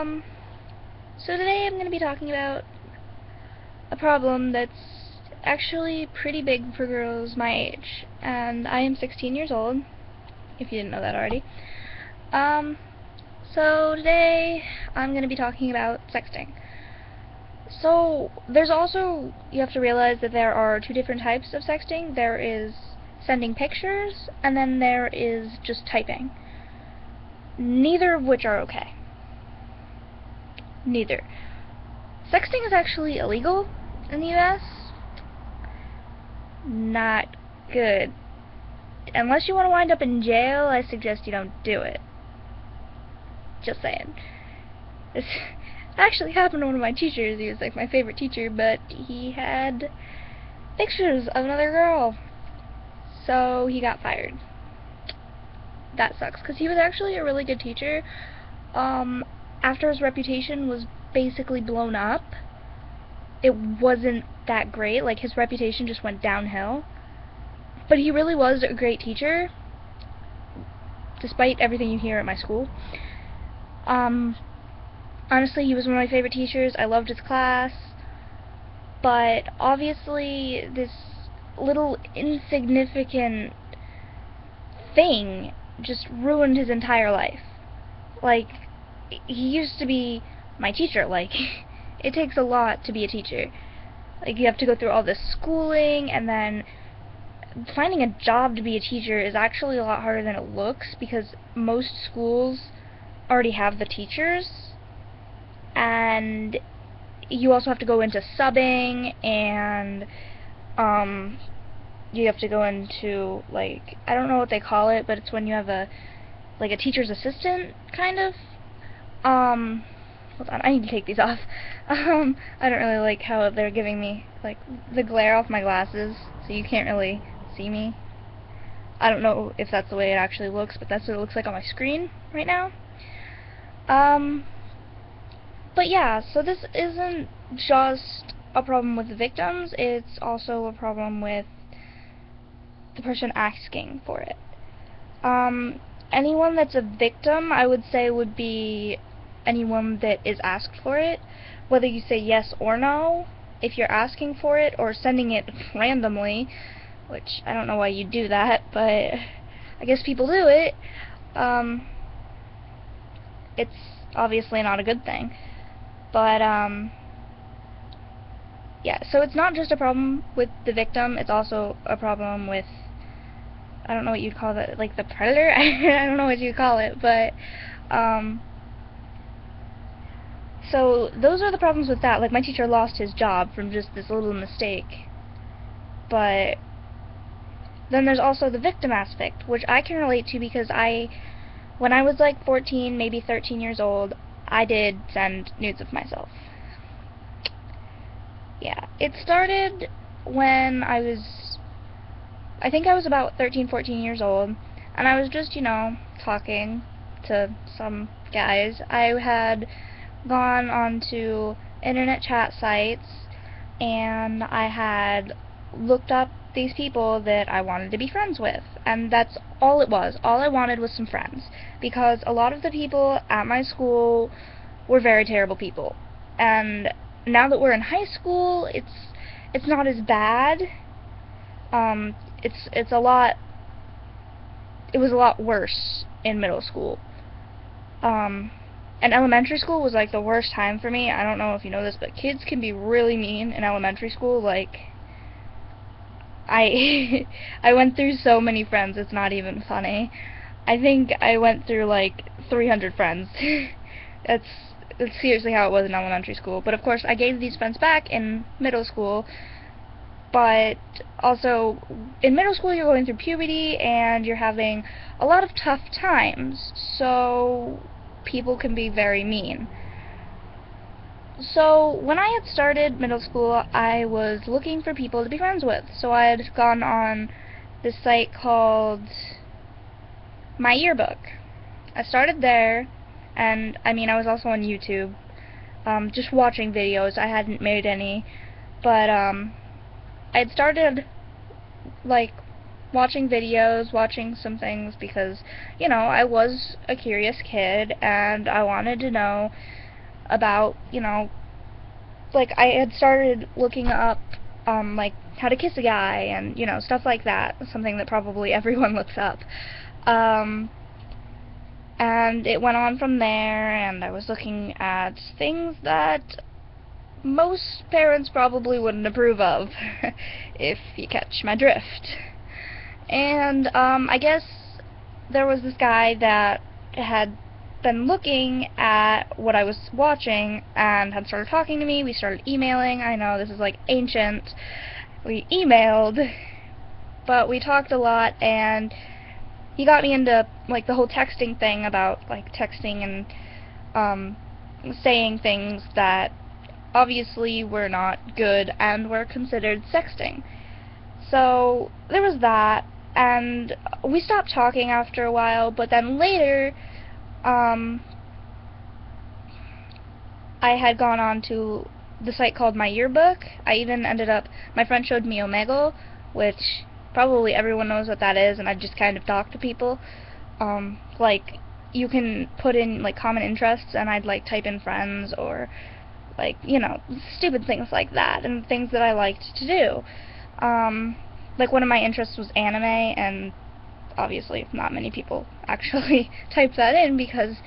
So today I'm going to be talking about a problem that's actually pretty big for girls my age, and I am 16 years old, if you didn't know that already. So today I'm going to be talking about sexting. So there's also, you have to realize that there are two different types of sexting. There is sending pictures, and then there is just typing. Neither of which are okay. Neither. Sexting is actually illegal in the US. Not good. Unless you want to wind up in jail, I suggest you don't do it. Just saying. This actually happened to one of my teachers. He was like my favorite teacher, but he had pictures of another girl. So he got fired. That sucks, because he was actually a really good teacher. After his reputation was basically blown up, it wasn't that great. Like, his reputation just went downhill. But he really was a great teacher, despite everything you hear at my school. Honestly, he was one of my favorite teachers. I loved his class. But obviously, this little insignificant thing just ruined his entire life. Like, he used to be my teacher. Like, it takes a lot to be a teacher. Like, you have to go through all this schooling, and then finding a job to be a teacher is actually a lot harder than it looks, because most schools already have the teachers, and you also have to go into subbing, and you have to go into, like, I don't know what they call it, but it's when you have a teacher's assistant, kind of. Hold on, I need to take these off. I don't really like how they're giving me, like, the glare off my glasses, so you can't really see me. I don't know if that's the way it actually looks, but that's what it looks like on my screen right now. But yeah, so this isn't just a problem with the victims, it's also a problem with the person asking for it. Anyone that's a victim, I would say, would be anyone that is asked for it, whether you say yes or no, if you're asking for it, or sending it randomly, which I don't know why you do that, but I guess people do it. It's obviously not a good thing. But, yeah, so it's not just a problem with the victim, it's also a problem with, I don't know what you'd call that, like the predator? I don't know what you'd call it, but, so those are the problems with that. Like, my teacher lost his job from just this little mistake. But then there's also the victim aspect, which I can relate to, because when I was like 14, maybe 13 years old, I did send nudes of myself. Yeah, it started when I think I was about 13, 14 years old, and I was just, talking to some guys. I had gone onto internet chat sites, and I had looked up these people that I wanted to be friends with, and that's all it was. All I wanted was some friends, because a lot of the people at my school were very terrible people, and now that we're in high school, it's not as bad. It was a lot worse in middle school. And elementary school was like the worst time for me. I don't know if you know this, but kids can be really mean in elementary school. Like, I went through so many friends, it's not even funny. I think I went through like 300 friends. That's seriously how it was in elementary school. But of course, I gave these friends back in middle school. But also, in middle school, you're going through puberty, and you're having a lot of tough times, so people can be very mean. So, when I had started middle school, I was looking for people to be friends with. So I had gone on this site called My Yearbook. I started there, and I was also on YouTube, just watching videos. I hadn't made any, but I'd started, like, watching videos, watching some things, because, I was a curious kid, and I wanted to know about, you know, like, I had started looking up, like, how to kiss a guy, and, you know, stuff like that, something that probably everyone looks up. And it went on from there, and I was looking at things that most parents probably wouldn't approve of, if you catch my drift. And, I guess there was this guy that had been looking at what I was watching and had started talking to me. We started emailing. I know, this is like ancient. We emailed, but we talked a lot, and he got me into, like, the whole texting thing about, like, texting and, saying things that obviously were not good and were considered sexting. So, there was that, and we stopped talking after a while, but then later, I had gone on to the site called My Yearbook. I even ended up, my friend showed me Omegle, which probably everyone knows what that is, and I've just kind of talked to people. Like, you can put in, like, common interests, and I'd, like, type in friends, or, like, you know, stupid things like that, and things that I liked to do. Like, one of my interests was anime, and obviously not many people actually type that in, because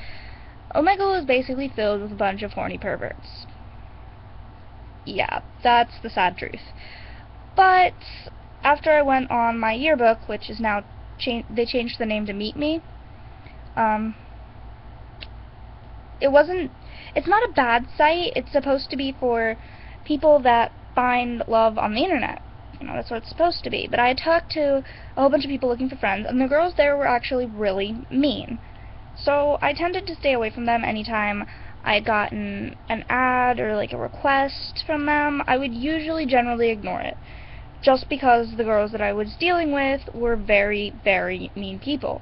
Omegle is basically filled with a bunch of horny perverts. Yeah, that's the sad truth. But after I went on My Yearbook, which is now they changed the name to Meet Me, it's not a bad site. It's supposed to be for people that find love on the internet. You know, that's what it's supposed to be. But I had talked to a whole bunch of people looking for friends, and the girls there were actually really mean. So I tended to stay away from them anytime I had gotten an ad or, like, a request from them. I would usually generally ignore it, just because the girls that I was dealing with were very, very mean people.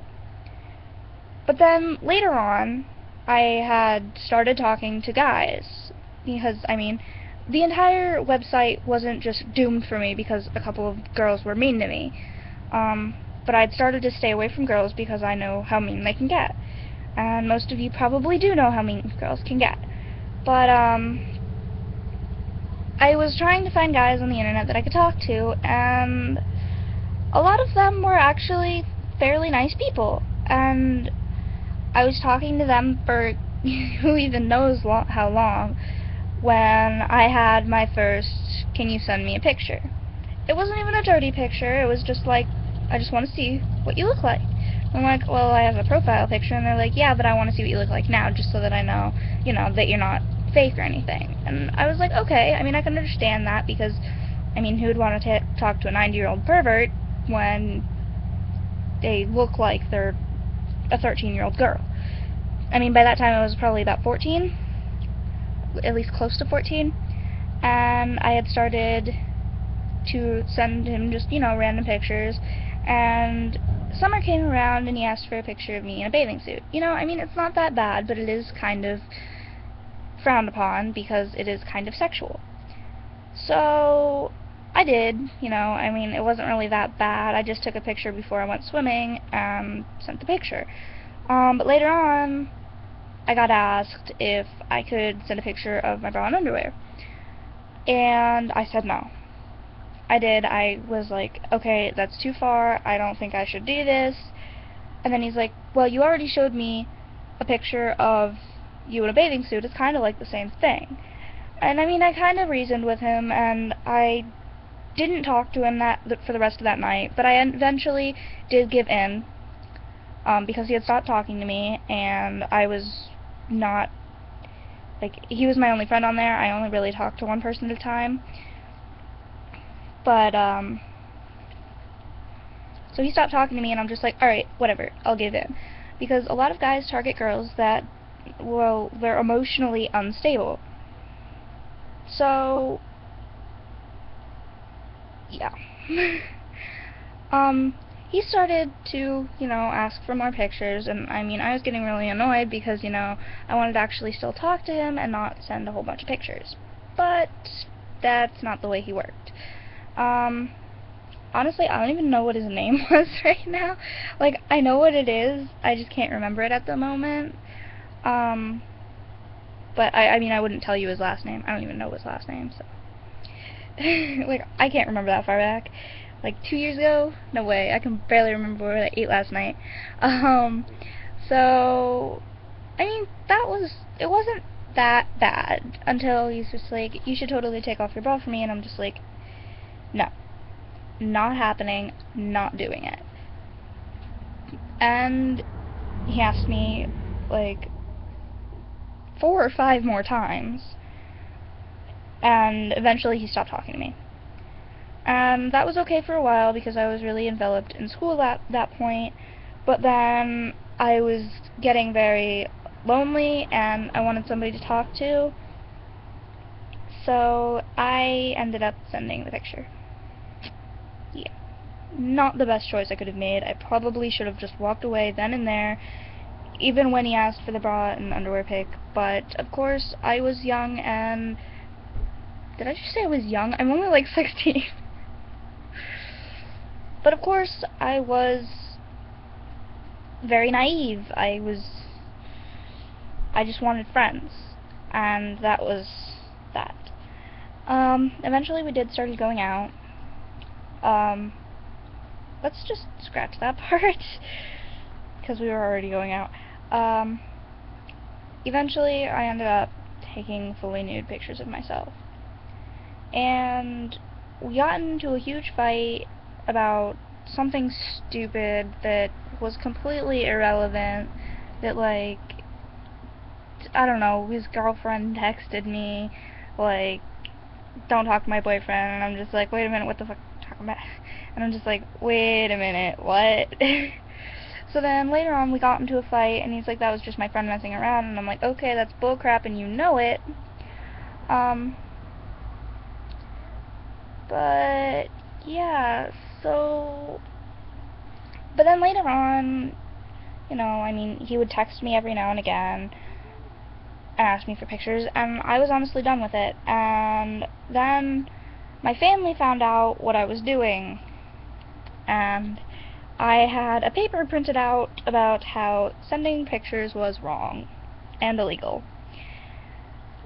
But then, later on, I had started talking to guys, because, I mean, the entire website wasn't just doomed for me because a couple of girls were mean to me. But I'd started to stay away from girls because I know how mean they can get. And most of you probably do know how mean girls can get. But, I was trying to find guys on the internet that I could talk to, and a lot of them were actually fairly nice people. And I was talking to them for who even knows how long, when I had my first, "Can you send me a picture?" It wasn't even a dirty picture, it was just like, "I just want to see what you look like." I'm like, "Well, I have a profile picture," and they're like, "Yeah, but I want to see what you look like now, just so that I know, you know, that you're not fake or anything." And I was like, okay, I mean, I can understand that, because, I mean, who would want to talk to a 90-year-old pervert when they look like they're a 13-year-old girl? I mean, by that time I was probably about 14, at least close to 14, and I had started to send him just, you know, random pictures, and summer came around and he asked for a picture of me in a bathing suit. You know, I mean, it's not that bad, but it is kind of frowned upon because it is kind of sexual. So I did, you know, I mean, it wasn't really that bad. I just took a picture before I went swimming and sent the picture. But later on, I got asked if I could send a picture of my bra and underwear. And I said no. I did. I was like, okay, that's too far. I don't think I should do this. And then he's like, well, you already showed me a picture of you in a bathing suit. It's kind of like the same thing. And I mean, I kind of reasoned with him, and I didn't talk to him for the rest of that night, but I eventually did give in, because he had stopped talking to me, and I was not, like, he was my only friend on there. I only really talked to one person at a time. But, so he stopped talking to me, and I'm just like, alright, whatever, I'll give in. Because a lot of guys target girls that, well, they're emotionally unstable. So, yeah. He started to, you know, ask for more pictures, and I mean, I was getting really annoyed because, you know, I wanted to actually still talk to him and not send a whole bunch of pictures. But that's not the way he worked. Honestly, I don't even know what his name was right now. Like, I know what it is, I just can't remember it at the moment. But I mean, I wouldn't tell you his last name. I don't even know his last name, so. Like, I can't remember that far back. Like, 2 years ago? No way. I can barely remember what I ate last night. So, I mean, it wasn't that bad until he's just like, you should totally take off your bra for me, and I'm just like, no. Not happening, not doing it. And he asked me, like, 4 or 5 more times, and eventually he stopped talking to me. And that was okay for a while because I was really enveloped in school at that point, but then I was getting very lonely and I wanted somebody to talk to, so I ended up sending the picture. Yeah. Not the best choice I could have made. I probably should have just walked away then and there, even when he asked for the bra and underwear pic, but of course I was young and... Did I just say I was young? I'm only like 16. But of course I was very naive. I just wanted friends, and that was that. Eventually we started going out. Let's just scratch that part, because we were already going out. Eventually I ended up taking fully nude pictures of myself. And we got into a huge fight about something stupid that was completely irrelevant, that, like, I don't know, his girlfriend texted me, like, don't talk to my boyfriend, and I'm just like, wait a minute, what the fuck are you talking about? And I'm just like, wait a minute, what? So then later on we got into a fight, and he's like, that was just my friend messing around, and I'm like, okay, that's bullcrap and you know it. But yeah, so, but then later on, you know, I mean, he would text me every now and again and ask me for pictures, and I was honestly done with it. And then my family found out what I was doing, and I had a paper printed out about how sending pictures was wrong and illegal.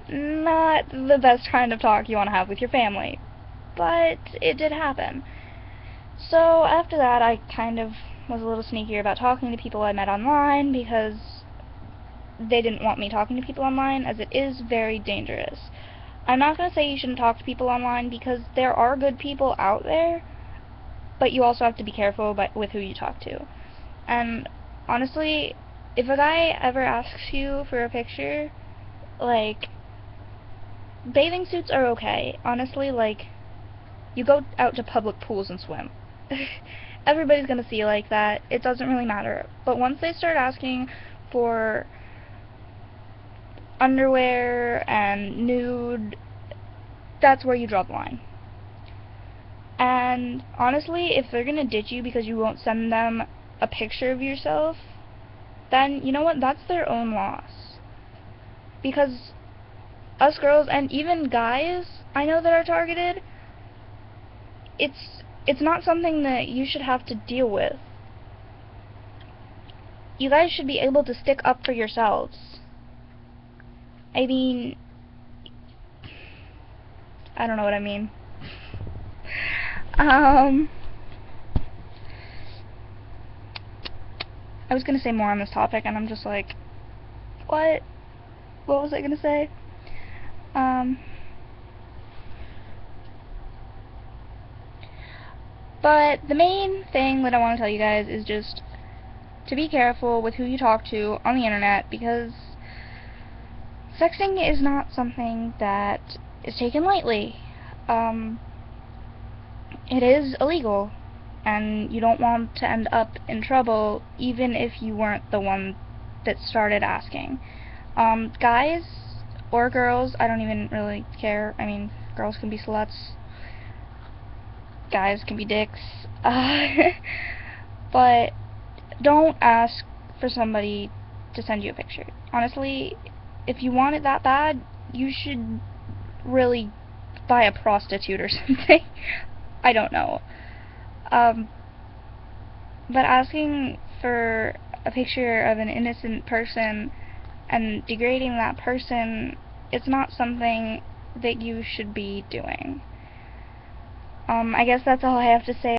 Not the best kind of talk you want to have with your family, but it did happen. So after that, I kind of was a little sneakier about talking to people I met online, because they didn't want me talking to people online, as it is very dangerous. I'm not going to say you shouldn't talk to people online, because there are good people out there, but you also have to be careful with who you talk to. And honestly, if a guy ever asks you for a picture, like, bathing suits are okay. Honestly, like, you go out to public pools and swim. Everybody's gonna see you like that. It doesn't really matter. But once they start asking for underwear and nude, that's where you draw the line. And honestly, if they're gonna ditch you because you won't send them a picture of yourself, then you know what? That's their own loss. Because us girls, and even guys I know that are targeted, it's not something that you should have to deal with. You guys should be able to stick up for yourselves. I mean, I don't know what I mean. I was gonna say more on this topic, and I'm just like, what? What was I gonna say? But the main thing that I want to tell you guys is just to be careful with who you talk to on the internet, because sexting is not something that is taken lightly. It is illegal, and you don't want to end up in trouble, even if you weren't the one that started asking. Guys or girls, I don't even really care. I mean, girls can be sluts, guys can be dicks, but don't ask for somebody to send you a picture. Honestly, if you want it that bad, you should really buy a prostitute or something. I don't know. But asking for a picture of an innocent person and degrading that person is not something that you should be doing. I guess that's all I have to say